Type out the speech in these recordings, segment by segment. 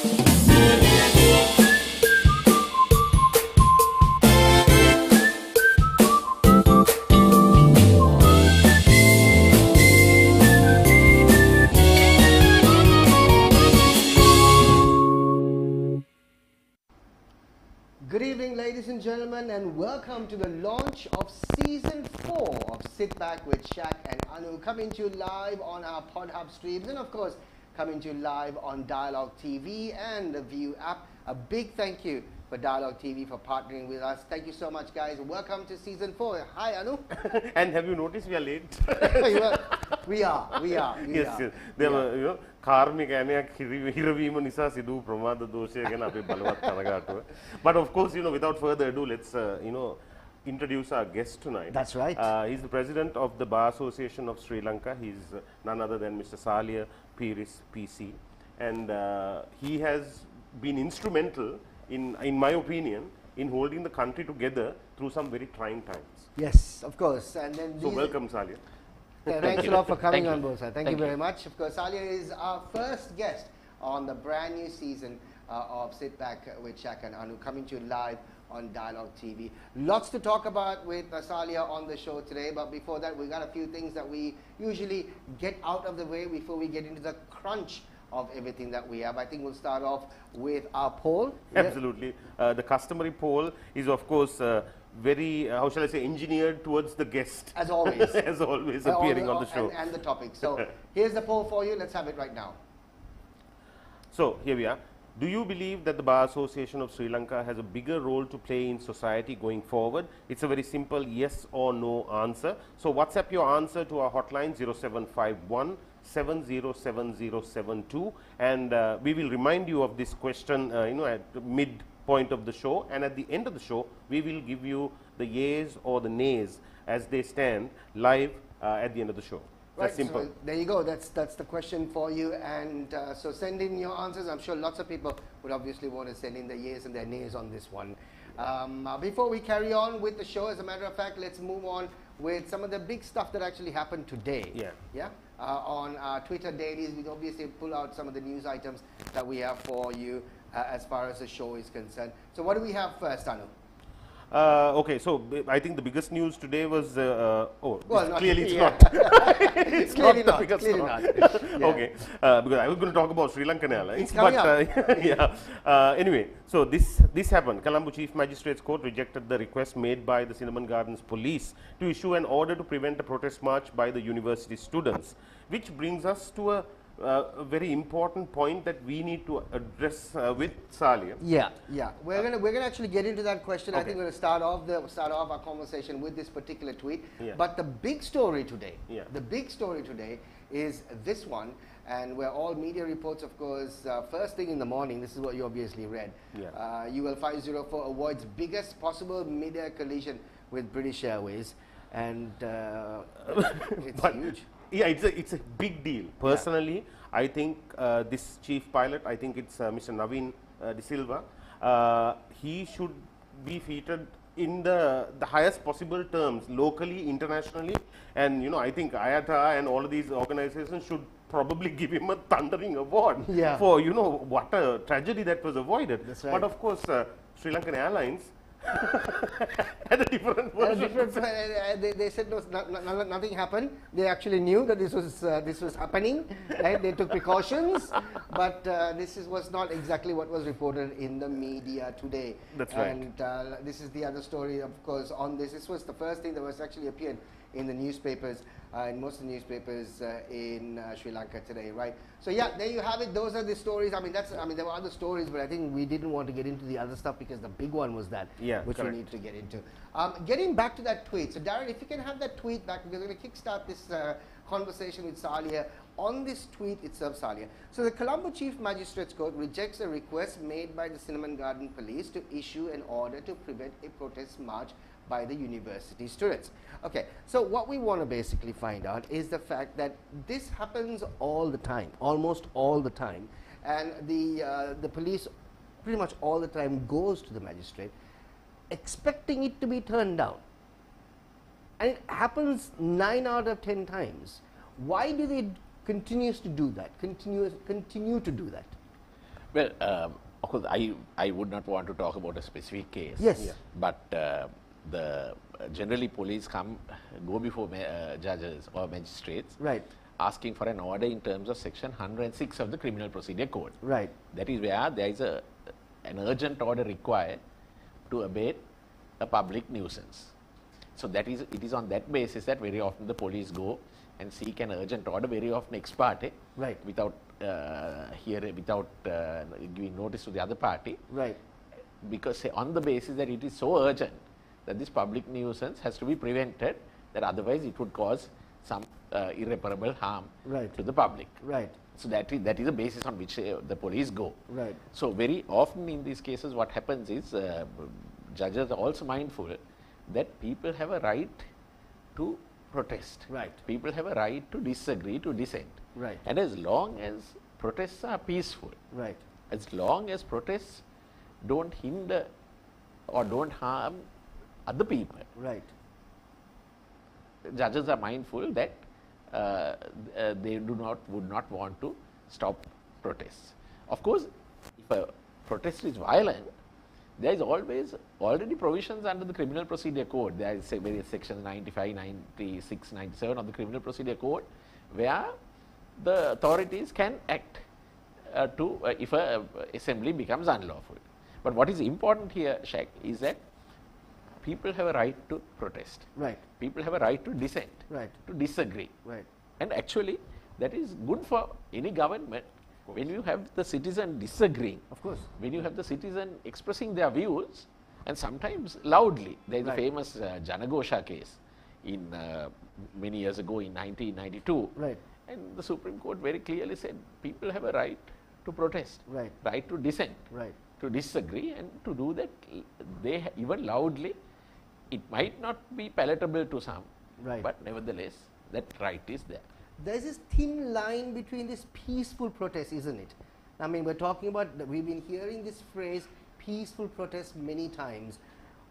Good evening, ladies and gentlemen, and welcome to the launch of Season 4 of Sitback with Shaq and Anu, coming to you live on our PodHub streams and, of course, coming to you live on Dialogue TV and the View app. A big thank you for Dialogue TV for partnering with us. Thank you so much, guys. Welcome to Season 4. Hi, Anu. And have you noticed we are late? We are. Yes. There were, කාර්මික ඇණයක් හිරවීම නිසා සිදු ප්‍රමාද දෝෂය ගැන අපි බලවත් කනගාටුව. But of course, without further ado, let's introduce our guest tonight. That's right. He's the president of the Bar Association of Sri Lanka. He's none other than Mr. Salia Piris PC, and he has been instrumental in my opinion, in holding the country together through some very trying times. Yes, of course. And then so welcome, Salia. Thanks a lot for coming on board, sir. Thank you very much. Of course, Salia is our first guest on the brand new season of Sit Back with Shaq and Anu, coming to you live on Dialogue TV. Lots to talk about with Salia on the show today, but before that, we got a few things that we usually get out of the way before we get into the crunch of everything that we have. I think we'll start off with our poll. Absolutely. The customary poll is, of course, very, how shall I say, engineered towards the guest. As always. As always, appearing on the show. And the topic. So, here's the poll for you. Let's have it right now. So, here we are. Do you believe that the Bar Association of Sri Lanka has a bigger role to play in society going forward? It's a very simple yes or no answer. So, WhatsApp your answer to our hotline 0751 707072, and we will remind you of this question at the mid-point of the show, and at the end of the show we will give you the yeas or the nays as they stand live at the end of the show. Right, that's simple. so there you go. That's the question for you, and so send in your answers. I'm sure lots of people would obviously want to send in their yeas and their nays on this one. Before we carry on with the show, as a matter of fact, let's move on with some of the big stuff that actually happened today. Yeah. On our Twitter dailies, we obviously pull out some of the news items that we have for you as far as the show is concerned. So what do we have first, Anu? Okay, so I think the biggest news today was clearly it's not. It's clearly not. Clearly not. Yeah. Okay, because I was going to talk about Sri Lankan Airlines, but anyway, so this happened. Colombo Chief Magistrates Court rejected the request made by the Cinnamon Gardens Police to issue an order to prevent a protest march by the university students, which brings us to a very important point that we need to address with Salia. Yeah. We're gonna actually get into that question. Okay. I think we're gonna start off our conversation with this particular tweet. Yeah. But the big story today, is this one, and where all media reports, of course, first thing in the morning. This is what you obviously read. Yeah. UL 504 avoids biggest possible mid-air collision with British Airways, and it's huge. Yeah, it's a big deal. Personally, I think this chief pilot, I think it's Mr. Naveen De Silva, he should be featured in the highest possible terms, locally, internationally, and I think IATA and all of these organizations should probably give him a thundering award for what a tragedy that was avoided. That's right. But of course, Sri Lankan Airlines had a different version. They said no, nothing happened. They actually knew that this was happening. Right? They took precautions, but this was not exactly what was reported in the media today. That's right. And this is the other story, of course, on this. This was the first thing that was actually appeared in the newspapers, in most of the newspapers in Sri Lanka today, right? So yeah, there you have it. Those are the stories. I mean, there were other stories, but I think we didn't want to get into the other stuff because the big one was that, which correct. We need to get into. Getting back to that tweet. So Darren, if you can have that tweet back, because we're going to kickstart this conversation with Salia on this tweet itself, Salia. So the Colombo Chief Magistrates Court rejects a request made by the Cinnamon Garden Police to issue an order to prevent a protest march by the university students. Okay, so what we want to basically find out is the fact that this happens all the time, almost all the time, and the police pretty much all the time goes to the magistrate expecting it to be turned down. And it happens 9 out of 10 times. Why do they continue to do that? Continue to do that? Well, of course, I would not want to talk about a specific case. Yes. Yeah. But generally police go before judges or magistrates, Right. asking for an order in terms of section 106 of the Criminal Procedure Code. Right. That is where there is an urgent order required to abate a public nuisance. So it is on that basis that very often the police go and seek an urgent order, very often ex parte, Right. without giving notice to the other party, Right. because on the basis that it is so urgent that this public nuisance has to be prevented, that otherwise it would cause some irreparable harm Right. to the public. Right. So that is the basis on which the police go. Right. So very often in these cases what happens is judges are also mindful that people have a right to protest. Right. People have a right to disagree, to dissent. Right. And as long as protests are peaceful, Right. as long as protests don't hinder or don't harm other people, Right. judges are mindful that they would not want to stop protests. Of course, if a protest is violent, there is already provisions under the Criminal Procedure Code. There is various sections 95, 96, 97 of the Criminal Procedure Code, where the authorities can act if a assembly becomes unlawful. But what is important here, Shaq, is that people have a right to protest. Right. People have a right to dissent, Right. to disagree. Right. And actually, that is good for any government when you have the citizen disagreeing, Of course. when you have the citizen expressing their views, and sometimes loudly. There is Right. a famous Janagosha case in many years ago in 1992. Right. And the Supreme Court very clearly said people have a right to protest, Right. right to dissent, Right. to disagree, and to do that even loudly. It might not be palatable to some, Right. but nevertheless, that right is there. There's this thin line between this peaceful protest, isn't it? I mean, we're talking about, we've been hearing this phrase, peaceful protest, many times.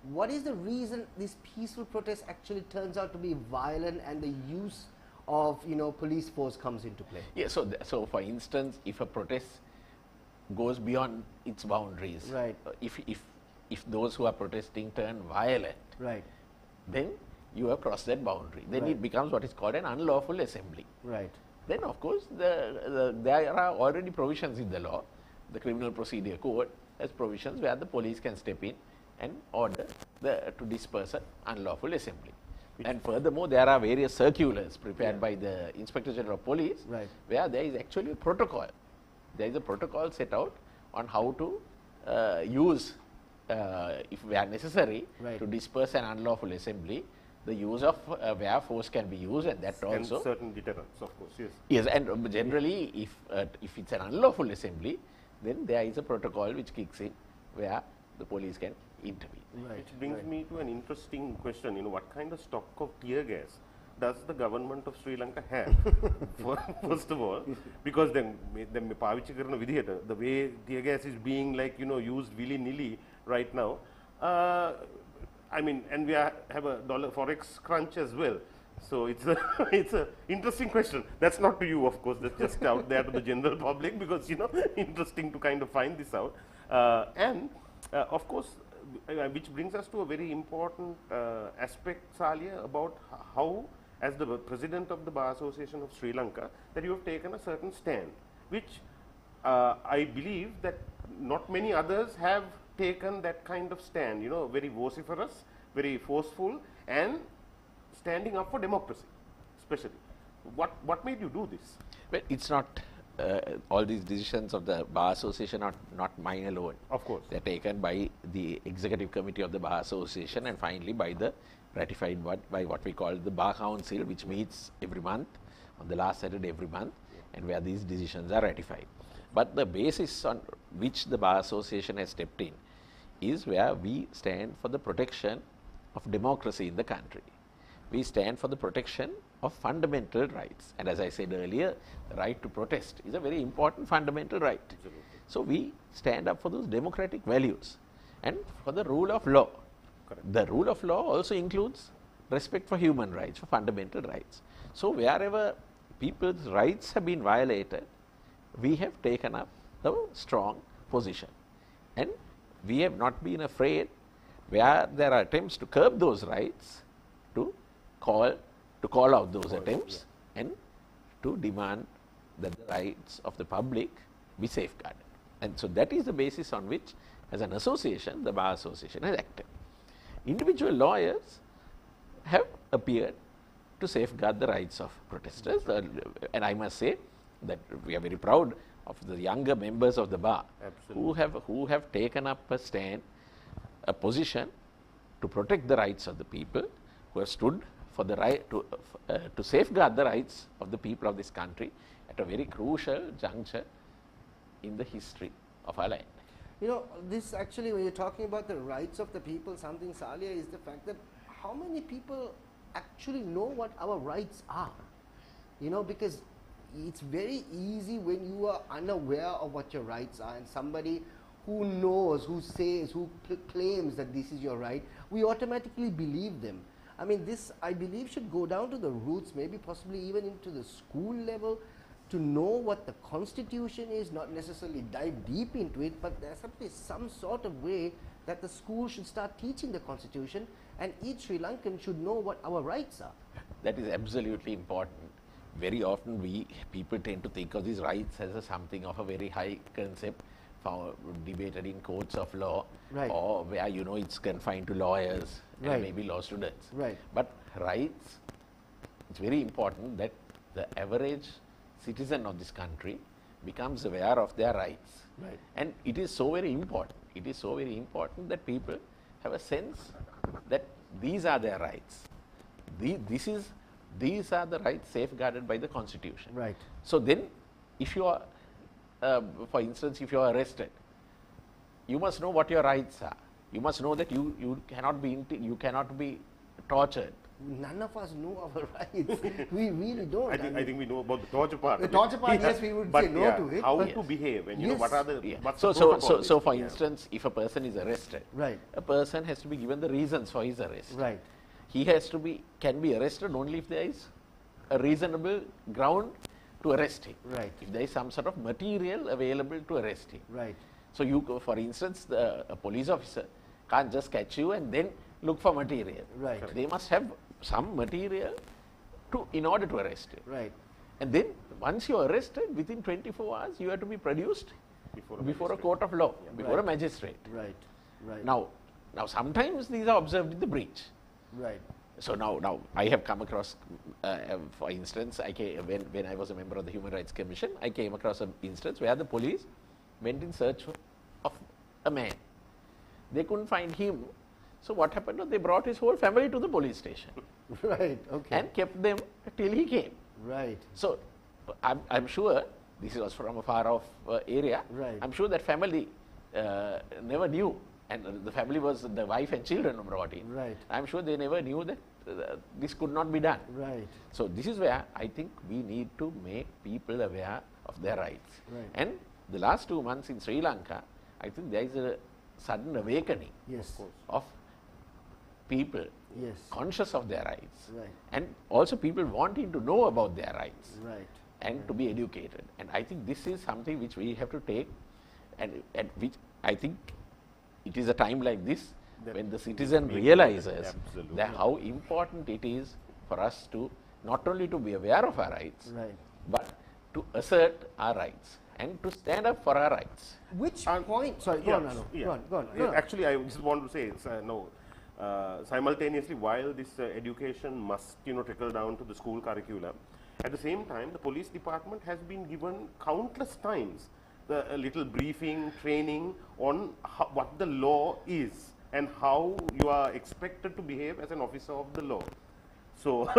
What is the reason this peaceful protest actually turns out to be violent and the use of, police force comes into play? Yeah, so for instance, if a protest goes beyond its boundaries, Right. If those who are protesting turn violent, Right. then you have crossed that boundary. Then Right. it becomes what is called an unlawful assembly. Right. Then of course there are already provisions in the law. The Criminal Procedure Code has provisions where the police can step in and order to disperse an unlawful assembly. And furthermore, there are various circulars prepared by the Inspector General of Police, Right. where there is actually a protocol. There is a protocol set out on how to use, if where necessary, Right. to disperse an unlawful assembly, the use of where force can be used, and that And also. certain deterrents, of course, yes. Yes, and generally, if it's an unlawful assembly, then there is a protocol which kicks in where the police can intervene. Right. Which brings Right. me to an interesting question. What kind of stock of tear gas does the government of Sri Lanka have? First of all, because the way tear gas is being used willy-nilly right now. And we have a dollar forex crunch as well. So it's a interesting question. That's not to you, of course. That's just out there to the general public, because interesting to kind of find this out. Of course, which brings us to a very important aspect, Salia, about how, as the president of the Bar Association of Sri Lanka, that you have taken a certain stand, which I believe that not many others have taken that kind of stand, very vociferous, very forceful, and standing up for democracy, especially. What made you do this? Well, it's not all these decisions of the Bar Association are not mine alone. Of course. They're taken by the Executive Committee of the Bar Association, and finally ratified by what we call the Bar Council, which meets every month, on the last Saturday every month, and where these decisions are ratified. But the basis on which the Bar Association has stepped in is where we stand for the protection of democracy in the country. We stand for the protection of fundamental rights. And as I said earlier, the right to protest is a very important fundamental right. Absolutely. So we stand up for those democratic values and for the rule of law. Correct. The rule of law also includes respect for human rights, for fundamental rights. So wherever people's rights have been violated, we have taken up a strong position. And we have not been afraid, where there are attempts to curb those rights, to call out those attempts and to demand that the rights of the public be safeguarded. And so that is the basis on which, as an association, the Bar Association has acted. Individual lawyers have appeared to safeguard the rights of protesters, and I must say that we are very proud of the younger members of the bar who have taken up a stand, a position to protect the rights of the people, who have stood for the right to safeguard the rights of the people of this country at a very crucial juncture in the history of our land. You know, this actually, when you're talking about the rights of the people, something, Salia, is the fact that how many people actually know what our rights are? You know, because it's very easy when you are unaware of what your rights are, and somebody who knows, who says, who claims that this is your right, we automatically believe them. I mean, this, I believe, should go down to the roots, maybe possibly even into the school level, to know what the Constitution is, not necessarily dive deep into it, but there's some sort of way that the school should start teaching the Constitution, and each Sri Lankan should know what our rights are. That is absolutely important. Very often people tend to think of these rights as something of a very high concept, debated in courts of law, or where it's confined to lawyers and maybe law students. But rights, it's very important that the average citizen of this country becomes aware of their rights. And it is so very important. It is so very important that people have a sense that these are their rights. These are the rights safeguarded by the Constitution. So then, if you are, for instance, if you are arrested, you must know what your rights are. You must know that you cannot be tortured. None of us know our rights. We really don't. I think we know about the torture part. The torture part, yes, we would say no to it. How to behave, and what are the So for instance, if a person is arrested, a person has to be given the reasons for his arrest. He can be arrested only if there is a reasonable ground to arrest him. If there is some sort of material available to arrest him. So for instance, a police officer can't just catch you and then look for material. They must have some material in order to arrest you. And then once you are arrested, within 24 hours, you have to be produced before a court of law, before a magistrate. Now sometimes these are observed in the breach. So now I have come across, for instance, when I was a member of the Human Rights Commission, I came across an instance where the police went in search of a man. They couldn't find him. So what happened was they brought his whole family to the police station. And kept them till he came. So I'm sure, this was from a far off area, I'm sure that family never knew, and the family was the wife and children brought in. I'm sure they never knew that this could not be done. So this is where I think we need to make people aware of their rights. And the last 2 months in Sri Lanka, I think there is a sudden awakening of people conscious of their rights, and also people wanting to know about their rights, and to be educated. And I think this is something which we have to take, and which I think it is a time like this when the citizen realizes that how important it is for us to not only to be aware of our rights, but to assert our rights and to stand up for our rights. Which point? Sorry, go on, Anu. Go on. Actually, I just want to say, simultaneously, while this education must trickle down to the school curriculum, at the same time, the police department has been given countless times a little briefing, training on what the law is and how you are expected to behave as an officer of the law. So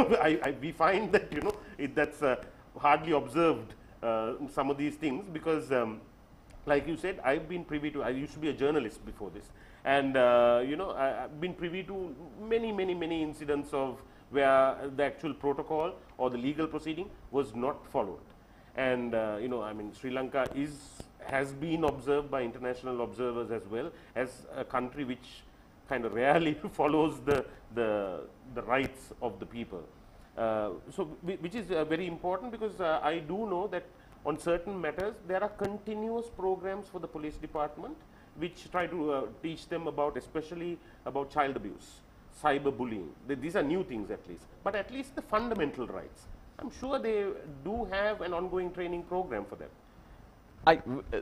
we find that that's hardly observed, some of these things, because like you said, I've been privy to, I used to be a journalist before this, and I've been privy to many incidents of where the actual protocol or the legal proceeding was not followed. And I mean, Sri Lanka has been observed by international observers as well as a country which kind of rarely follows the rights of the people. So which is very important, because I do know that on certain matters, there are continuous programs for the police department which try to teach them about, especially about child abuse, cyberbullying. These are new things at least, but at least the fundamental rights. I'm sure they do have an ongoing training program for them.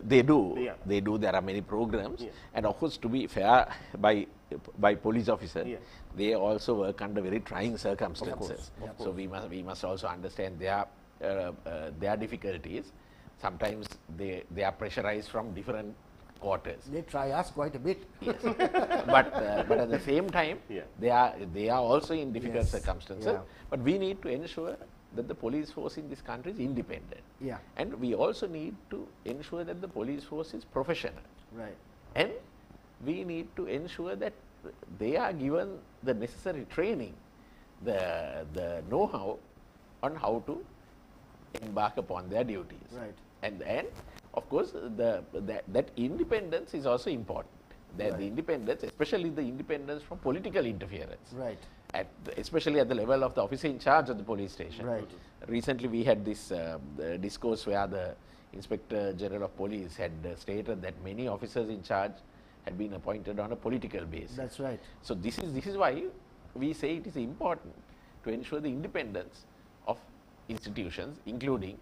They do. Yeah. They do. There are many programs, Yeah. and of course, to be fair, by police officers, Yeah. they also work under very trying circumstances. Of So we must also understand their difficulties. Sometimes they are pressurized from different quarters. They try us quite a bit. Yes. but at the same time, Yeah. they are also in difficult Yes. circumstances. Yeah. But we need to ensure that the police force in this country is independent. Yeah. And we also need to ensure that the police force is professional. Right. And we need to ensure that they are given the necessary training, the know-how on how to embark upon their duties. Right. And of course, that independence is also important. That the independence, especially the independence from political interference. Right. Especially at the level of the officer in charge of the police station. Right. Recently, we had this discourse where the Inspector General of Police had stated that many officers in charge had been appointed on a political basis. That's right. So this is why we say it is important to ensure the independence of institutions, including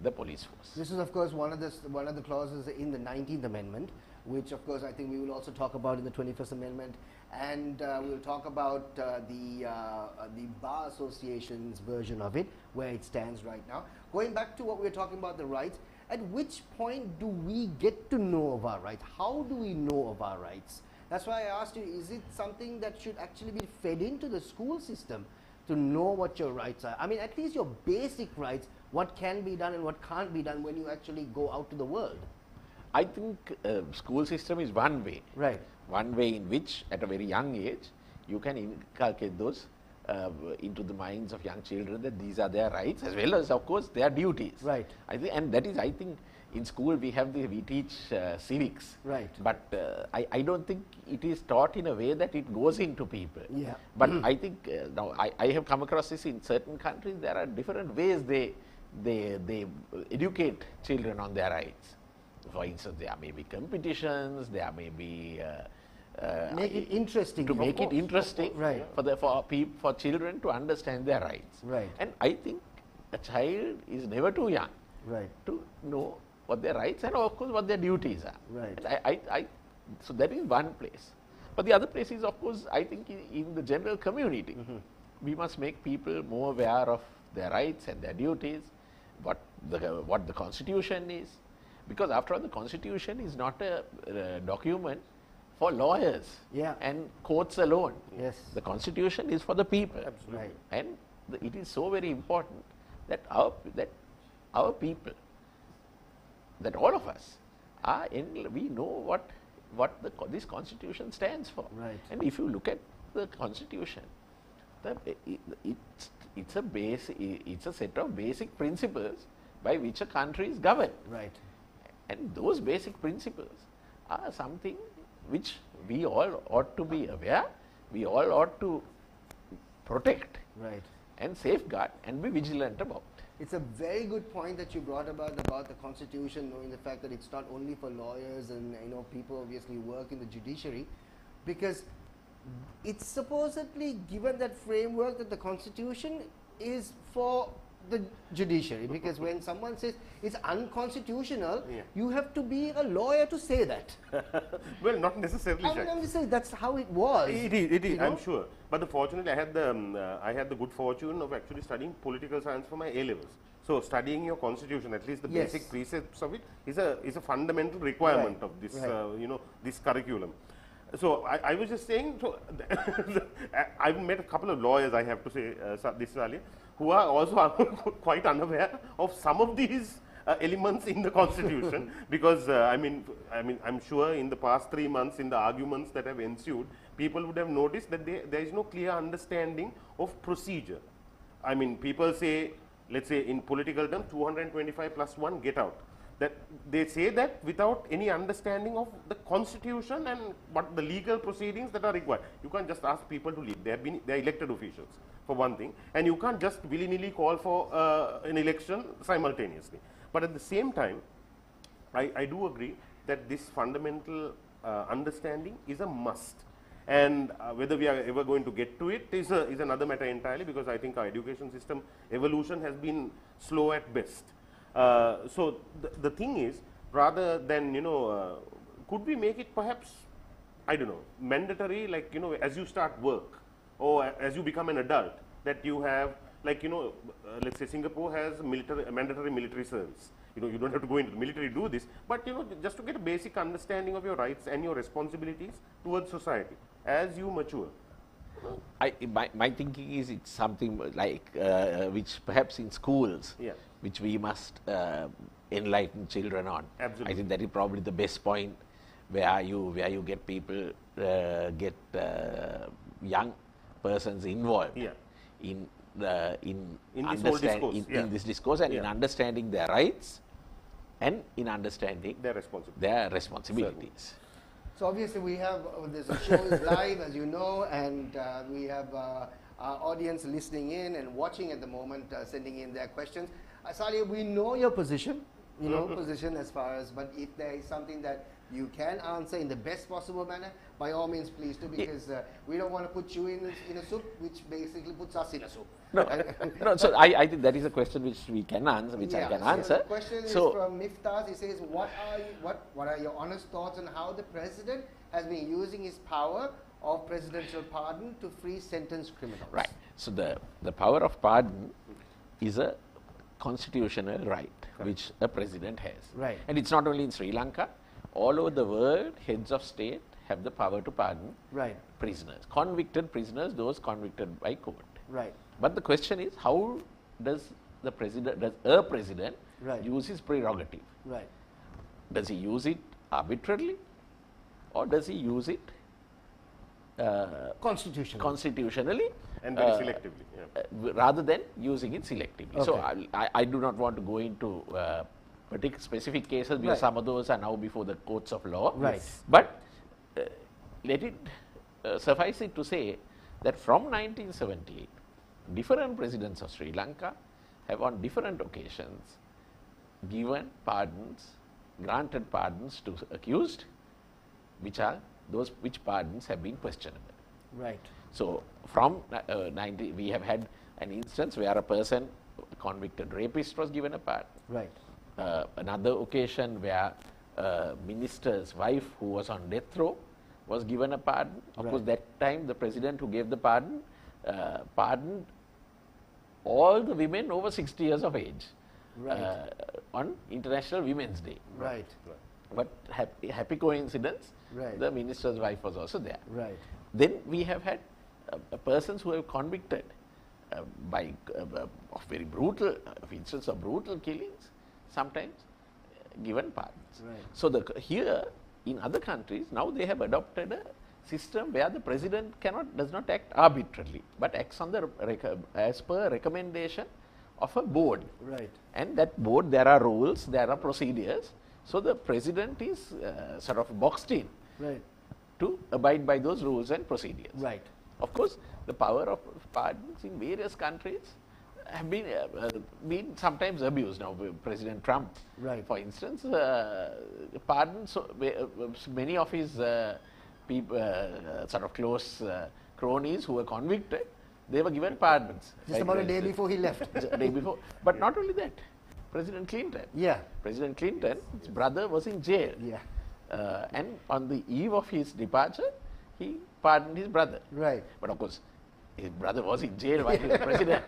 the police force. This is, of course, one of the clauses in the 19th Amendment, which, of course, I think we will also talk about in the 21st Amendment, and we'll talk about the Bar Association's version of it, where it stands right now. Going back to what we were talking about, the rights, at which point do we get to know of our rights? How do we know of our rights? That's why I asked you, is it something that should actually be fed into the school system to know what your rights are? I mean, at least your basic rights, what can be done and what can't be done when you actually go out to the world. I think school system is one way. Right. One way in which, at a very young age, you can inculcate those into the minds of young children that these are their rights as well as, of course, their duties. Right. And that is, I think, in school we teach civics. Right. But I don't think it is taught in a way that it goes into people. Yeah. But I think now I have come across this in certain countries. There are different ways they educate children on their rights. For instance, there may be competitions, there may be make it interesting. to make it interesting Right. for children to understand their rights. Right. And I think a child is never too young Right. to know what their rights and, of course, what their duties are. Right. And so that is one place. But the other place is, of course, I think in the general community, we must make people more aware of their rights and their duties, what the Constitution is. Because after all, the Constitution is not a document for lawyers Yeah. and courts alone. Yes. The Constitution is for the people. Absolutely. Right. And it is so very important that our people, that all of us we know what this Constitution stands for. Right. And if you look at the Constitution, it's a set of basic principles by which a country is governed. Right. And those basic principles are something which we all ought to be aware, we all ought to protect Right. and safeguard and be vigilant about. It's a very good point that you brought about the Constitution, knowing the fact that it's not only for lawyers and people obviously work in the judiciary, because it's supposedly given that framework that the Constitution is for the judiciary, because when someone says it's unconstitutional, Yeah. you have to be a lawyer to say that. Well, not necessarily. I mean, I'm just saying that's how it was. It is. you know? I'm sure. But fortunately, I had the good fortune of actually studying political science for my A levels. So studying your constitution, at least the Yes. basic precepts of it, is a fundamental requirement Right. of this Right. this curriculum. So I was just saying. So I've met a couple of lawyers, I have to say, this earlier, who are also quite unaware of some of these elements in the Constitution, because I'm sure in the past 3 months, in the arguments that have ensued, people would have noticed that there is no clear understanding of procedure. I mean, people say, let's say in political terms, 225 plus 1, get out. That they say that without any understanding of the Constitution and what the legal proceedings that are required. You can't just ask people to leave. They are elected officials, for one thing, and you can't just willy-nilly call for an election simultaneously. But at the same time, I do agree that this fundamental understanding is a must. And whether we are ever going to get to it is another matter entirely, because I think our education system evolution has been slow at best. So the thing is, rather than, could we make it perhaps, I don't know, mandatory, like, as you start work or as you become an adult, that you have, like, let's say Singapore has mandatory military service. You don't have to go into the military to do this, but, just to get a basic understanding of your rights and your responsibilities towards society as you mature. My thinking is it's something like which perhaps in schools, Yeah. which we must enlighten children on. Absolutely. I think that is probably the best point where you get people get young persons involved Yeah. in this whole discourse, in this discourse and in understanding their rights and in understanding Their responsibility. their responsibilities. So obviously we have, this show is live, as you know, and we have our audience listening in and watching at the moment, sending in their questions. Salih, we know your position, position as far as, but if there is something that you can answer in the best possible manner, by all means please do, because we don't want to put you in a soup, which basically puts us in a soup. No, so I think that is a question which we can answer, which I can so answer. The question is from Miftaz. He says, what are your honest thoughts on how the president has been using his power of presidential pardon to free sentenced criminals? Right. So the power of pardon is a constitutional right which a president has. Right. And it's not only in Sri Lanka. All over the world, heads of state have the power to pardon prisoners, convicted prisoners, those convicted by court. Right. But the question is, how does a president use his prerogative? Right. Does he use it arbitrarily, or does he use it constitutionally and very selectively, rather than using it selectively? Okay. So I do not want to go into specific cases, because some of those are now before the courts of law. Right. But let it suffice it to say that from 1978, different presidents of Sri Lanka have on different occasions given pardons, granted pardons to accused, which pardons have been questionable. Right. So from we have had an instance where a person, a convicted rapist, was given a pardon. Right. Another occasion where a minister's wife who was on death row was given a pardon. Of course, that time the president who gave the pardon pardoned all the women over 60 years of age on International Women's Day. Right. But happy coincidence, the minister's wife was also there. Right. Then we have had persons who have convicted by of very brutal, for instance, of brutal killings, sometimes given pardons. Right. So here in other countries now they have adopted a system where the president does not act arbitrarily, but acts on as per recommendation of a board. Right. And that board, there are rules, there are procedures. So the president is sort of boxed in to abide by those rules and procedures. Right. Of course, the power of pardons in various countries have been sometimes abused. Now, President Trump, for instance, pardons many of his sort of close cronies who were convicted. They were given pardons. Just about a day before he left. Day before. But not only that, President Clinton. Yeah. President Clinton, his brother was in jail. Yeah. And on the eve of his departure, he pardoned his brother. Right. But of course, his brother was in jail while he was president.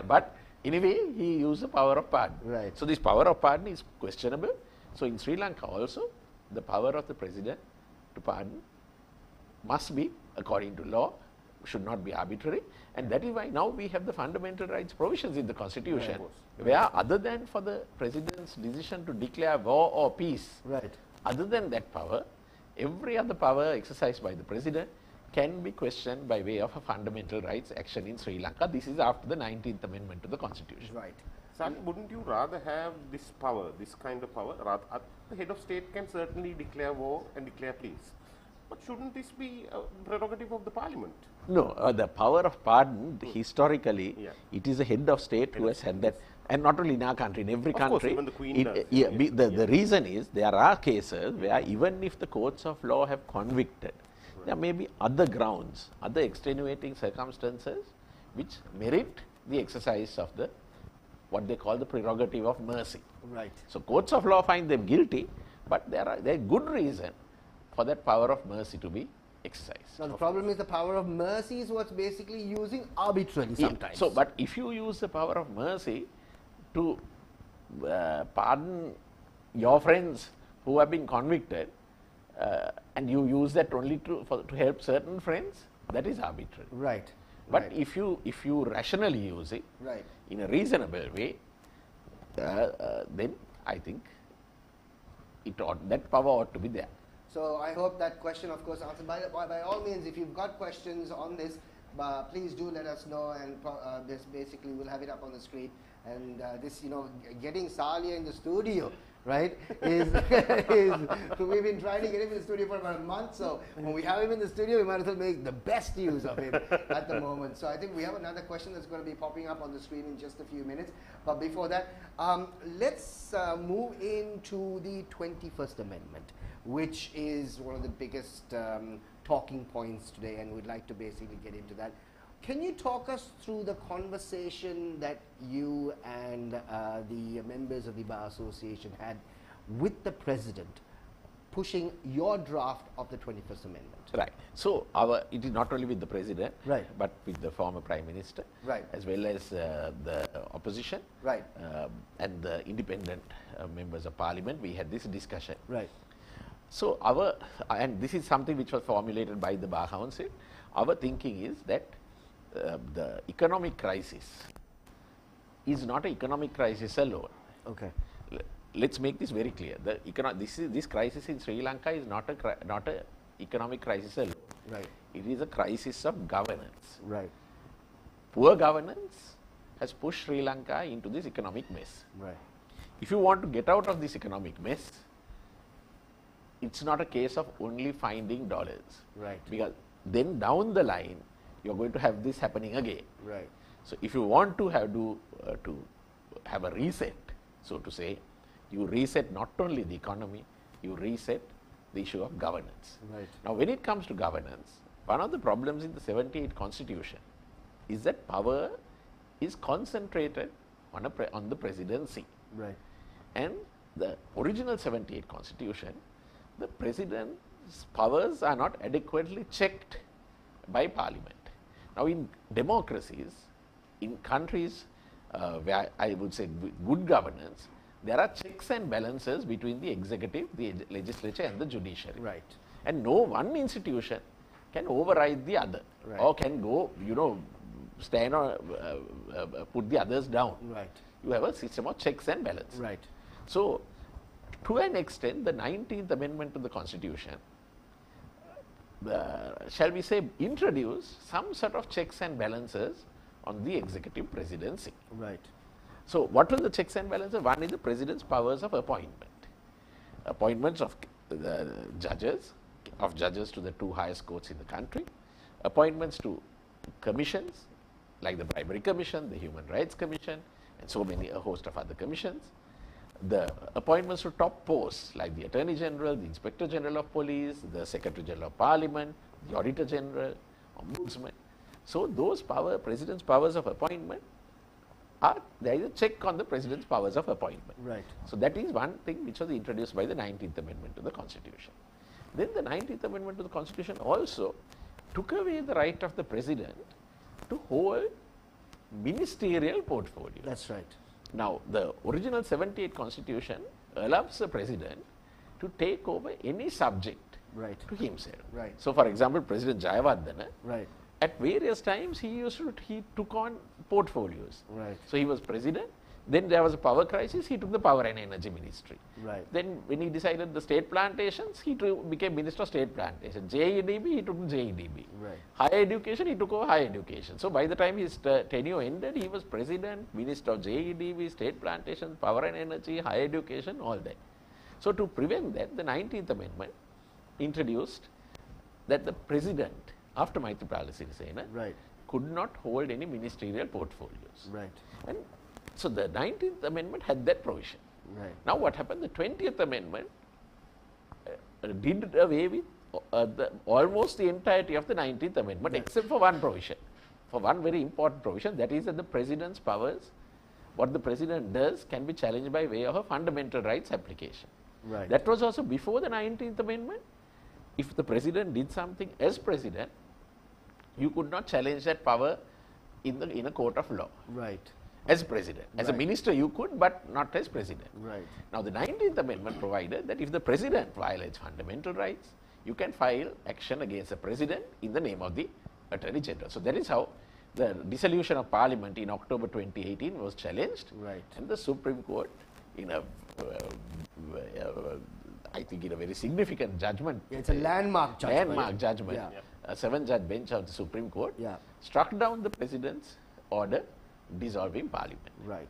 But anyway, he used the power of pardon. Right. So this power of pardon is questionable. So in Sri Lanka also, the power of the president to pardon must be, according to law, should not be arbitrary. And that is why now we have the fundamental rights provisions in the constitution, where other than for the president's decision to declare war or peace, other than that power, every other power exercised by the president can be questioned by way of a fundamental rights action in Sri Lanka. This is after the 19th Amendment to the Constitution. Right. So, wouldn't you rather have this power, this kind of power? The head of state can certainly declare war and declare peace. But shouldn't this be a prerogative of the Parliament? No, the power of pardon, historically, Yeah. it is the head of state who has had that, and not only in our country, in every Of course, country. even the Queen does. Yeah, the reason is there are cases where even if the courts of law have convicted, there may be other grounds, other extenuating circumstances which merit the exercise of the what they call the prerogative of mercy. Right. So courts of law find them guilty, but there are good reason for that power of mercy to be exercised. Now the problem is the power of mercy is what's basically using arbitrarily Yeah, sometimes. so, but if you use the power of mercy to pardon your friends who have been convicted, and you use that only to help certain friends, that is arbitrary. Right. But right. if you rationally use it Right. in a reasonable way, then I think that power ought to be there. So I hope that question, of course, answered. By all means, if you've got questions on this, please do let us know, and this basically we'll have it up on the screen. And this, getting Salia in the studio, right, is we've been trying to get him in the studio for about a month. So when we have him in the studio, we might as well make the best use of him at the moment. So I think we have another question that's going to be popping up on the screen in just a few minutes. But before that, let's move into the 21st Amendment, which is one of the biggest talking points today, and we'd like to basically get into that. Can you talk us through the conversation that you and the members of the Bar Association had with the President pushing your draft of the 21st Amendment? Right. So it is not only with the President, Right. but with the former Prime Minister, Right. as well as the opposition, Right. and the independent members of Parliament. We had this discussion. Right. So and this is something which was formulated by the Bar Council. Our thinking is that the economic crisis is not an economic crisis alone. Okay. Let's make this very clear. This crisis in Sri Lanka is not a economic crisis alone. Right. It is a crisis of governance. Right. Poor governance has pushed Sri Lanka into this economic mess. Right. If you want to get out of this economic mess, it's not a case of only finding dollars. Right. Because then down the line, you're going to have this happening again. Right. So if you want to have a reset, so to say, you reset not only the economy, you reset the issue of governance. Right. Now, when it comes to governance, one of the problems in the 78 Constitution is that power is concentrated on the presidency. Right. And the original 78 Constitution, the President's powers are not adequately checked by Parliament. Now, in democracies, in countries where I would say good governance, there are checks and balances between the executive, the legislature and the judiciary. Right. And no one institution can override the other, Right. or can go, stand or put the others down. Right. You have a system of checks and balances. Right. So, to an extent, the 19th Amendment to the Constitution, shall we say, introduce some sort of checks and balances on the executive presidency. Right. So, what were the checks and balances? One is the President's powers of appointment. Appointments of judges to the two highest courts in the country, appointments to commissions like the Bribery Commission, the Human Rights Commission, and so many, a host of other commissions, the appointments to top posts like the Attorney General, the Inspector General of Police, the Secretary General of Parliament, the Auditor General, Ombudsman. So, those President's powers of appointment there is a check on the President's powers of appointment. Right. So, that is one thing which was introduced by the 19th Amendment to the Constitution. Then the 19th Amendment to the Constitution also took away the right of the President to hold ministerial portfolios. That's right. Now, the original 78 Constitution allows the President to take over any subject Right. to himself. Right. So, for example, President Jayawardena, Right. at various times he took on portfolios. Right. So, he was President, then there was a power crisis, he took the Power and Energy Ministry. Right. Then when he decided the state plantations, he became Minister of State Plantation. JEDB, he took JEDB. Right. Higher education, he took over higher education. So, by the time his tenure ended, he was President, Minister of JEDB, State Plantations, Power and Energy, Higher Education, all that. So, to prevent that, the 19th Amendment introduced that the president, after Maithripala Sirisena, Right. could not hold any ministerial portfolios. Right. And so the 19th Amendment had that provision. Right. Now what happened? The 20th Amendment did away with almost the entirety of the 19th Amendment, except for one provision, for one very important provision, that is that the president's powers, what the president does, can be challenged by way of a fundamental rights application. Right. That was also before the 19th Amendment. If the president did something as president, you could not challenge that power in a court of law. Right. As president. As a Right. minister you could, but not as president. Right. Now the 19th Amendment provided that if the president violates fundamental rights, you can file action against the president in the name of the Attorney General. So that is how the dissolution of Parliament in October 2018 was challenged. Right. And the Supreme Court, in a, I think in a very significant judgment. Yeah, it's a landmark judgment. Landmark judgment. Yeah. A 7-judge bench of the Supreme Court Yeah. struck down the president's order dissolving Parliament. Right.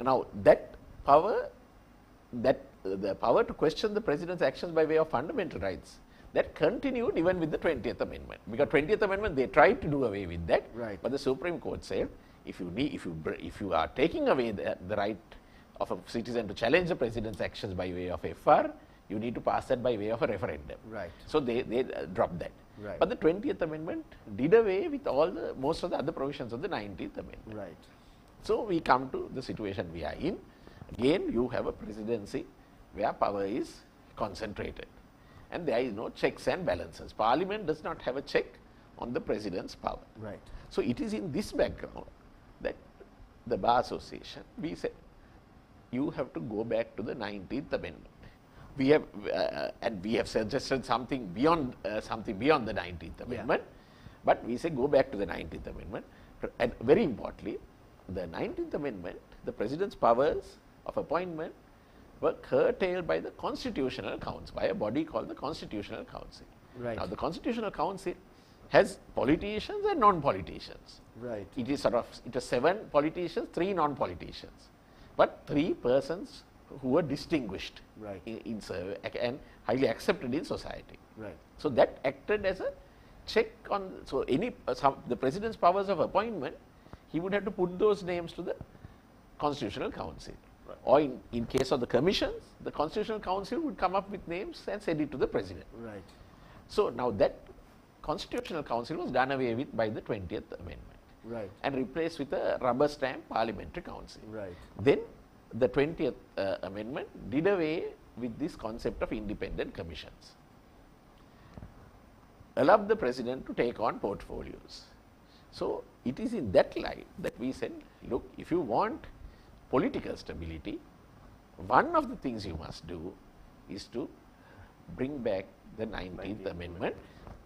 Now that power, the power to question the president's actions by way of fundamental rights, that continued even with the 20th Amendment. Because 20th Amendment they tried to do away with that, Right. but the Supreme Court said if you are taking away the right of a citizen to challenge the president's actions by way of FR, you need to pass that by way of a referendum. Right. So they dropped that. Right. But the 20th Amendment did away with most of the other provisions of the 19th Amendment. Right. So we come to the situation we are in. Again, you have a presidency where power is concentrated and there is no checks and balances. Parliament does not have a check on the president's power. Right. So it is in this background that the Bar Association, we said, you have to go back to the 19th Amendment. We have, and we have suggested something beyond the 19th Amendment, but we say go back to the 19th Amendment. And very importantly, the 19th Amendment, the President's powers of appointment were curtailed by the Constitutional Council, by a body called the Constitutional Council. Right. Now, the Constitutional Council has politicians and non-politicians. Right. It is it is 7 politicians, 3 non-politicians, but 3 persons who were distinguished Right. in survey and highly accepted in society. Right. So that acted as a check on, so the president's powers of appointment, he would have to put those names to the Constitutional Council. Right. Or in case of the commissions, the Constitutional Council would come up with names and send it to the president. Right. So now that Constitutional Council was done away with by the 20th Amendment. Right. And replaced with a rubber stamp Parliamentary Council. Right. Then the 20th Amendment did away with this concept of independent commissions, allowed the president to take on portfolios. So it is in that light that we said, look, if you want political stability, one of the things you must do is to bring back the 19th Amendment.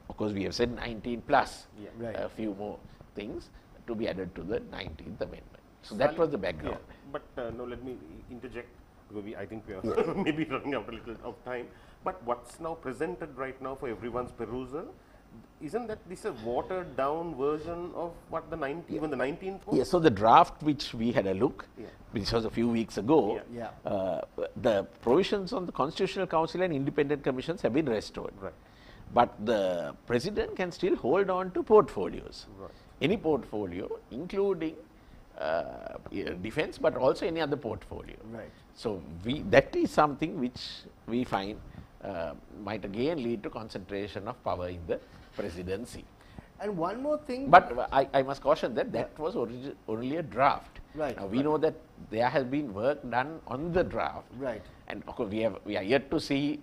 Of course, we have said 19 plus Yeah. Right. a few more things to be added to the 19th Amendment. So that was the background. Yeah. But no, let me interject, because I think we are maybe running out a little of time. But what's now presented right now for everyone's perusal, isn't that this a watered down version of what even the 19th was? Yes, so the draft which we had a look, Yeah. which was a few weeks ago, Yeah. the provisions on the Constitutional Council and independent commissions have been restored. Right. But the president can still hold on to portfolios. Right. Any portfolio, including defense, but also any other portfolio. Right. So that is something which we find might again lead to concentration of power in the presidency. And one more thing. But I must caution that was only a draft. Right. Now we know that there has been work done on the draft. Right. And of course we are yet to see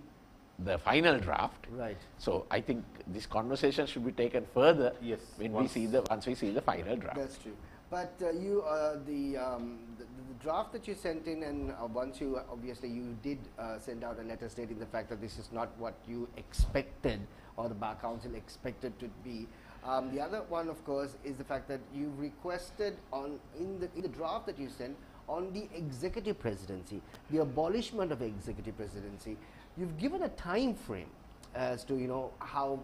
the final draft. Right. So I think this conversation should be taken further Yes, when once we see the final draft. That's true. But the draft that you sent in, and once you obviously you did send out a letter stating the fact that this is not what you expected or the Bar Council expected to be. The other one, of course, is the fact that you requested in the draft that you sent on the executive presidency, the abolishment of executive presidency. You've given a time frame as to how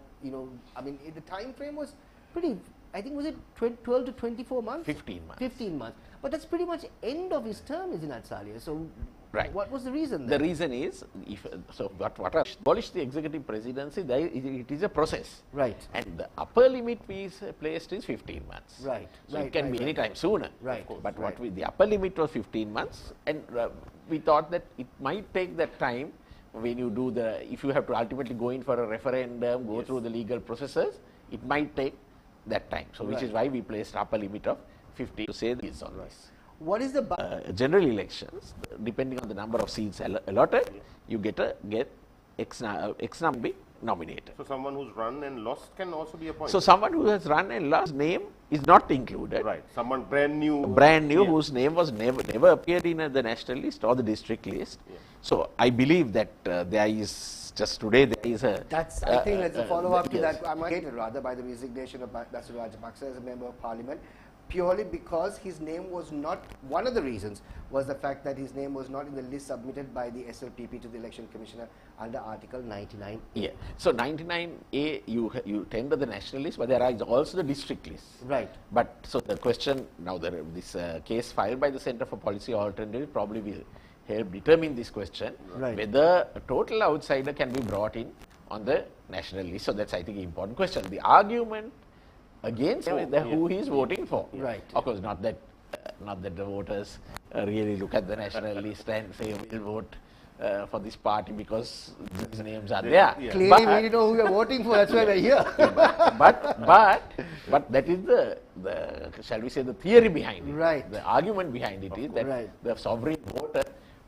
I mean the time frame was pretty. I think was it 12 to 24 months? 15 months. 15 months. But that's pretty much end of his term, isn't that, Salia? So Right. What was the reason The then? reason is, if so, what abolished the executive presidency, it is a process. Right. And the upper limit we placed is 15 months. Right. So Right, it can right, be right. any time sooner. Right, of course, But right. the upper limit was 15 months, and we thought that it might take that time when you do if you have to ultimately go in for a referendum, go through the legal processes, it might take that time. So which Right. is why we placed upper limit of 15 to say this on this. What is the General elections, depending on the number of seats allotted, you get X number be nominated. So someone who's run and lost can also be appointed. So someone who has run and lost name is not included. Right. Someone brand new. Whose name was never appeared in the national list or the district list. So I believe that there is just today there is a. That's, I think let's follow up to yes. that. I'm hated rather by the resignation of Basu Rajapaksa as a member of parliament, purely because his name was not, one of the reasons was the fact that his name was not in the list submitted by the SLPP to the election commissioner under Article 99. Yeah. So 99A, you tender the national list, but there is also the district list. Right. But so the question now, this case filed by the Center for Policy Alternatives probably will help determine this question, Right. whether a total outsider can be brought in on the national list. So that's, I think, an important question. The argument against who he is voting for. Right. Of course, not that the voters really look at the national list and say we'll vote for this party because these names are there. Yeah. Clearly, But- we didn't know who we are voting for. That's why we're here. but that is the shall we say the theory behind it. Right. The argument behind it is that Right. the sovereign voter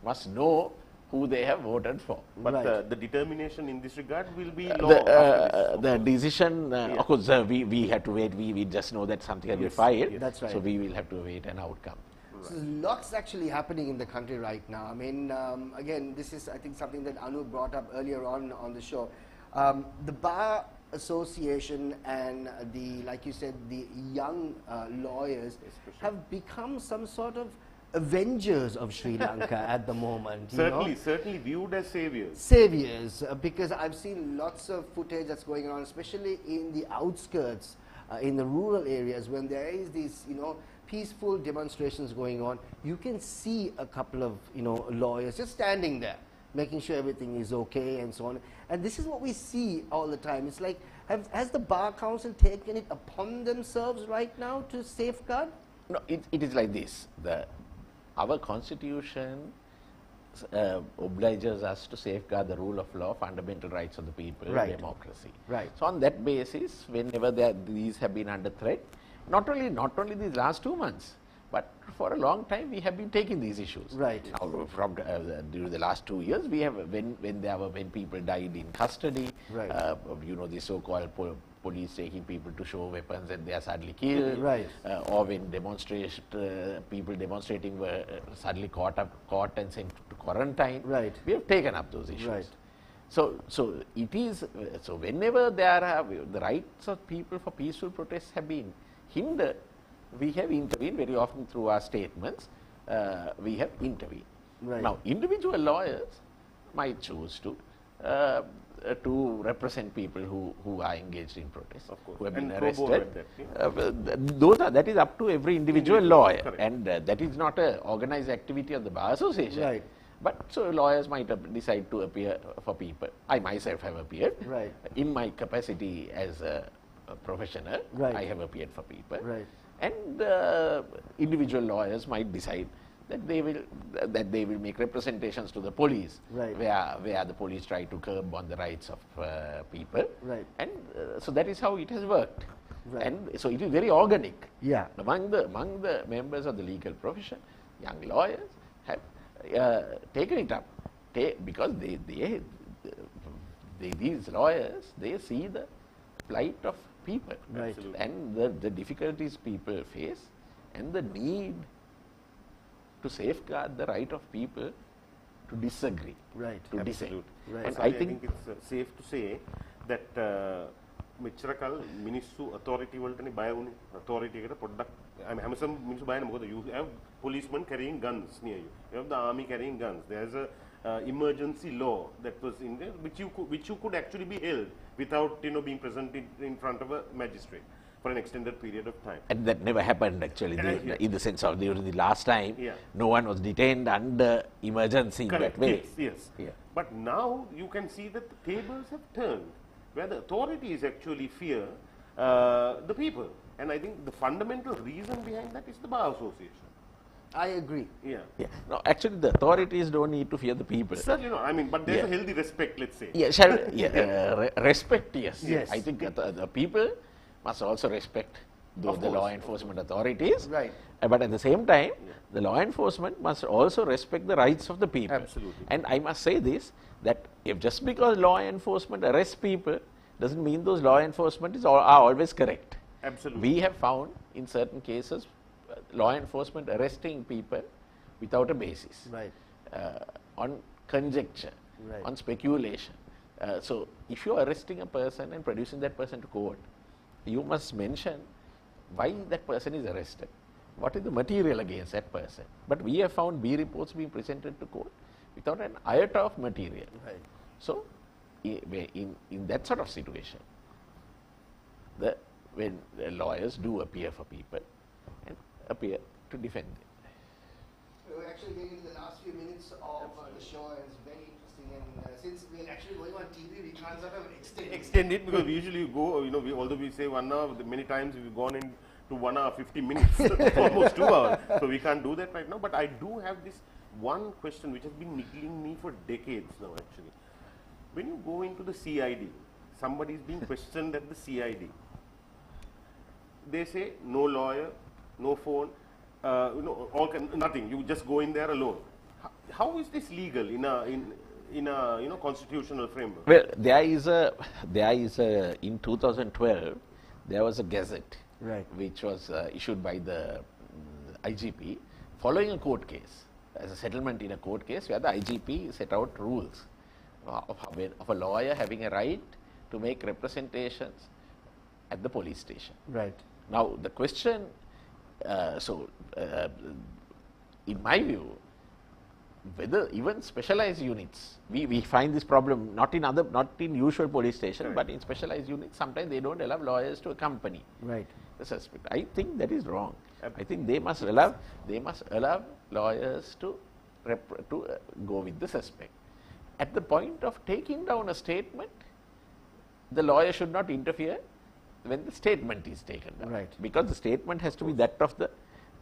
must know who they have voted for. But Right. the determination in this regard will be law after this. The decision, of course, we have to wait. We just know that something has been filed. yes. That's right. So we will have to wait an outcome. So there's lots actually happening in the country right now. I mean, again, this is, I think, something that Anu brought up earlier on the show. The Bar Association and like you said, the young lawyers have become some sort of avengers of Sri Lanka at the moment. You know? Certainly viewed as saviors. Saviors, because I've seen lots of footage that's going on, especially in the outskirts, in the rural areas, when there is these, peaceful demonstrations going on. You can see a couple of, lawyers just standing there, making sure everything is okay and so on. And this is what we see all the time. It's like, has the Bar Council taken it upon themselves right now to safeguard? No, it is like this. Our constitution obliges us to safeguard the rule of law, fundamental rights of the people, Right. democracy. Right. So on that basis, whenever these have been under threat, not only these last 2 months, but for a long time we have been taking these issues. Right. Now, from during the last 2 years, we have when people died in custody, Right. The so-called police taking people to show weapons and they are suddenly killed, Right. Or when people demonstrating were suddenly caught and sent to quarantine. Right. We have taken up those issues. Right. So it is. So whenever there are the rights of people for peaceful protests have been hindered, we have intervened very often through our statements. We have intervened. Right. Now, individual lawyers might choose to represent people who are engaged in protests, Of course. who have been And pro bono arrested. at that, That is up to every individual lawyer, correct. and that is not an organized activity of the Bar Association. Right. But so lawyers might decide to appear for people. I myself have appeared. Right. In my capacity as a professional, Right. I have appeared for people. Right. And individual lawyers might decide that they will make representations to the police, Right. where the police try to curb on the rights of people. Right. And so that is how it has worked. Right. And so it is very organic. Yeah. Among the members of the legal profession, young lawyers have taken it up because these lawyers, they see the plight of people, Right. and the difficulties people face, and the need to safeguard the right of people to disagree, Right. to dissent. absolutely. Right. And Sorry, I think it's safe to say that මෙච්චර කල් මිනිස්සු authority වලටනේ බය වුනේ. authority එකට පොඩ්ඩක් හැමසම මිනිස්සු බය නැහැ. මොකද you have policemen carrying guns near you. You have the army carrying guns. There's a emergency law that was in there which you could actually be held without being presented in front of a magistrate. for an extended period of time. And that never happened actually, in the sense of during the last time, Yeah. no one was detained under emergency in Correct. that way. Yes, yes. Yeah. But now you can see that the tables have turned, where the authorities actually fear the people. And I think the fundamental reason behind that is the Bar Association. I agree. Yeah. Yeah. No, actually the authorities don't need to fear the people. Certainly not. I mean, but there's Yeah. a healthy respect, let's say. Yeah, respect, yes. Yes. I think the people must also respect the law enforcement authorities. Right. But at the same time, the law enforcement must also respect the rights of the people. Absolutely. And I must say this, that if just because law enforcement arrests people, doesn't mean those law enforcement are always correct. Absolutely. We have found in certain cases law enforcement arresting people without a basis, Right. on conjecture, Right. on speculation. So if you are arresting a person and producing that person to court, you must mention why that person is arrested, what is the material against that person. But we have found B reports being presented to court without an iota of material. Right. So in that sort of situation, when the lawyers do appear for people and appear to defend them. We're actually getting into the last few minutes of the show, and it's very interesting. And since we're actually going on TV, we can't sort of Extend it, because we usually go, although we say 1 hour, many times we've gone in to 1 hour 50 minutes, almost 2 hours. So we can't do that right now. But I do have this one question which has been niggling me for decades now, actually. When you go into the CID, somebody is being questioned at the CID. They say no lawyer, no phone, nothing. You just go in there alone. How is this legal in a constitutional framework? Well, there is a in 2012 there was a gazette, Right. which was issued by the IGP following a court case, as a settlement in a court case where the IGP set out rules of a lawyer having a right to make representations at the police station. Right. Now the question, in my view, whether even specialized units, we find this problem not in usual police station, Right. but in specialized units, sometimes they don't allow lawyers to accompany Right. the suspect. I think that is wrong. Ab- I think they must allow lawyers to go with the suspect. At the point of taking down a statement, the lawyer should not interfere when the statement is taken down. Right. Because the statement has to be that of the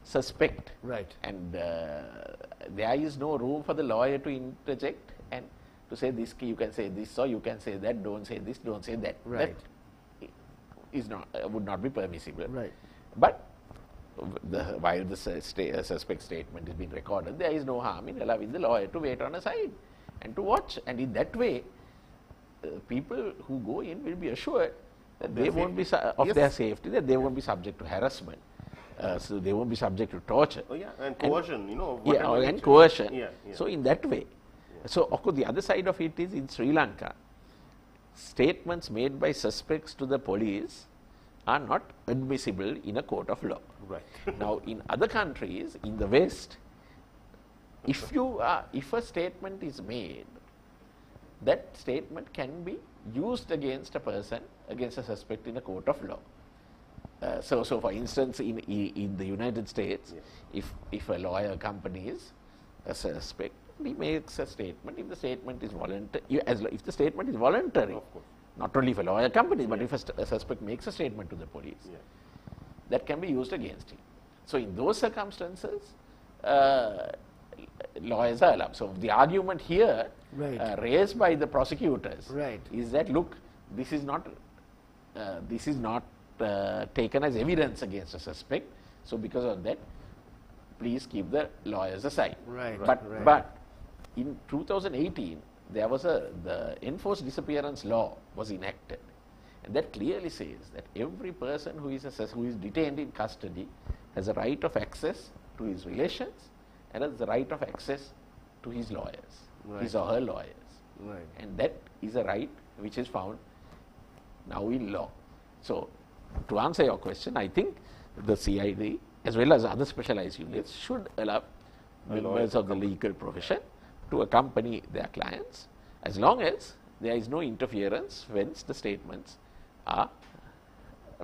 suspect. Right. And there is no room for the lawyer to interject and to say this, you can say this, or you can say that, don't say this, don't say that. Right. That is not, would not be permissible. Right. But while the suspect statement is being recorded, there is no harm in allowing the lawyer to wait on a side and to watch. And in that way, people who go in will be assured that they won't be of their safety, that they won't be subject to harassment, so they won't be subject to torture. Oh yeah, and coercion, And coercion. Yeah. So in that way, so of course the other side of it is in Sri Lanka, statements made by suspects to the police are not admissible in a court of law. Right. Now in other countries in the West, if a statement is made, that statement can be used against a person, against a suspect in a court of law. So for instance, in the United States, if a lawyer accompanies a suspect, he makes a statement. If the statement is voluntary, if the statement is voluntary, Of course. not only if a lawyer accompanies, but if a suspect makes a statement to the police, that can be used against him. So in those circumstances, lawyers are allowed. So the argument here Right. raised by the prosecutors Right. is that, look, this is not taken as evidence against a suspect. So because of that, please keep the lawyers aside. Right. But in 2018, there was the Enforced Disappearance Law was enacted, and that clearly says that every person who is detained in custody has a right of access to his relations and has the right of access to his lawyers, his or her lawyers. Right. And that is a right which is found now in law. So to answer your question, I think the CID as well as other specialized units should allow members of the legal profession to accompany their clients as long as there is no interference when the statements are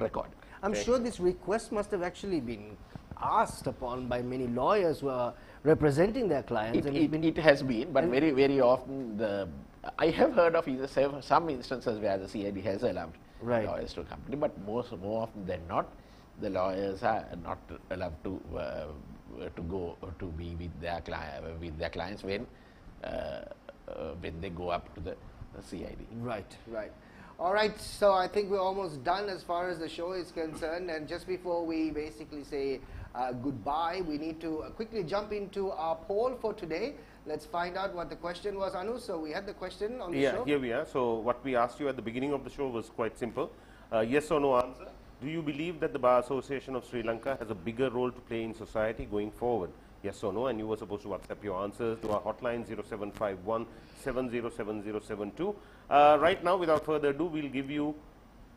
recorded. I'm sure this request must have actually been asked upon by many lawyers who are representing their clients. It has been, but very often I have heard of some instances where the CID has allowed lawyers to accompany, but more often than not, the lawyers are not allowed to go to be with their clients when they go up to the CID. Right. All right, so I think we're almost done as far as the show is concerned, and just before we basically say goodbye, we need to quickly jump into our poll for today. Let's find out what the question was, Anu. So we had the question on the show. Yeah, here we are. So what we asked you at the beginning of the show was quite simple. Yes or no answer. Do you believe that the Bar Association of Sri Lanka has a bigger role to play in society going forward? Yes or no? And you were supposed to WhatsApp your answers to our hotline 0751 707072. Right now, without further ado, we'll give you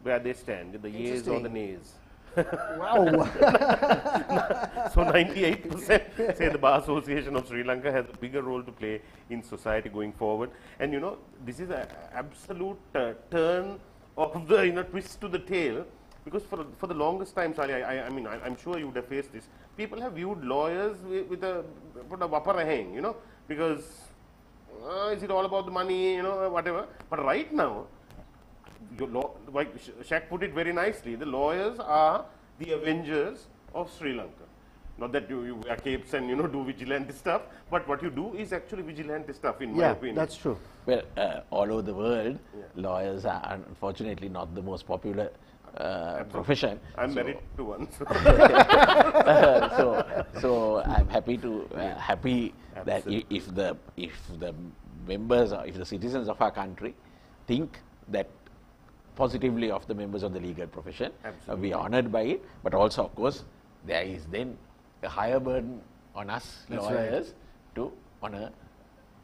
where they stand, the yeas or the nays. Wow. So 98% say the Bar Association of Sri Lanka has a bigger role to play in society going forward. And this is an absolute turn of the twist to the tail, because for the longest time, Sali, I mean, I'm sure you would have faced this. People have viewed lawyers with a wapara hang, because is it all about the money, whatever. But right now, like Shaq put it very nicely, the lawyers are the avengers of Sri Lanka. Not that you wear capes and do vigilante stuff, but what you do is actually vigilante stuff, in my opinion. Yeah, that's true. Well, all over the world, lawyers are unfortunately not the most popular profession. I'm married to one. So I'm happy that if the members or if the citizens of our country think that positively of the members of the legal profession, we are honoured by it. But also, of course, there is then a higher burden on us lawyers to honour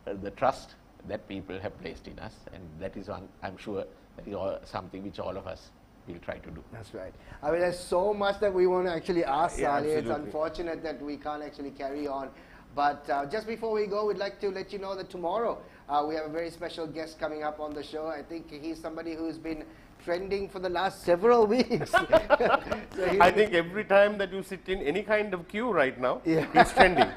the trust that people have placed in us, and that is I'm sure that is something which all of us will try to do. That's right. I mean, there's so much that we want to actually ask, Sali. It's absolutely. unfortunate that we can't actually carry on. But just before we go, we'd like to let you know that tomorrow we have a very special guest coming up on the show. I think he's somebody who's been trending for the last several weeks. I think every time that you sit in any kind of queue right now, he's trending.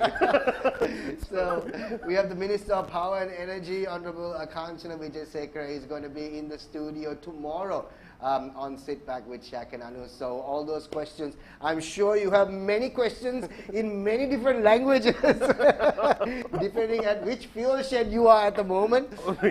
So we have the Minister of Power and Energy, Honorable Kanchana Wijayasekara. He's going to be in the studio tomorrow on Sitback with Shaq and Anu. So all those questions, I'm sure you have many questions in many different languages, depending at which fuel shed you are at the moment.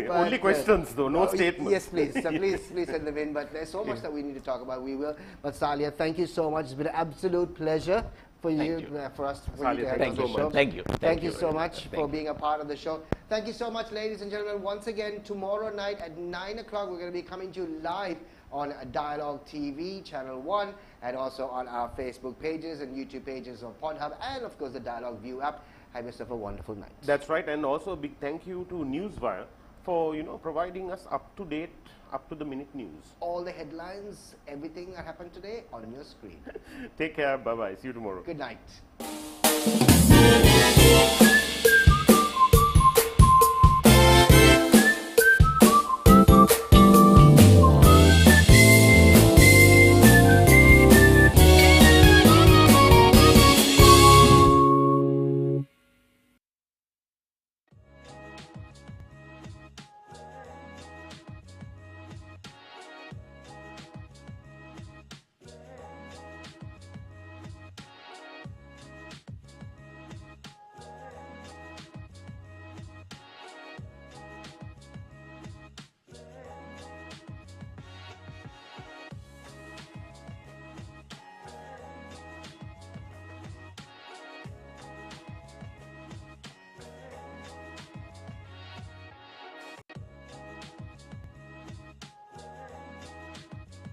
Only questions though, no statements. Yes, please. So please send them in. But there's so much that we need to talk about. We will. But Salia, thank you so much. It's been an absolute pleasure for you, for us, for you to have on the show. Thank you. Thank you so much for being a part of the show. Thank you so much, ladies and gentlemen. Once again, tomorrow night at 9 o'clock, we're going to be coming to you live on Dialogue TV, Channel 1, and also on our Facebook pages and YouTube pages of Podhub, and of course the Dialogue View app. Have yourself a wonderful night. That's right, and also a big thank you to Newswire for providing us up-to-date, up-to-the-minute news. All the headlines, everything that happened today on your screen. Take care, bye-bye, see you tomorrow. Good night.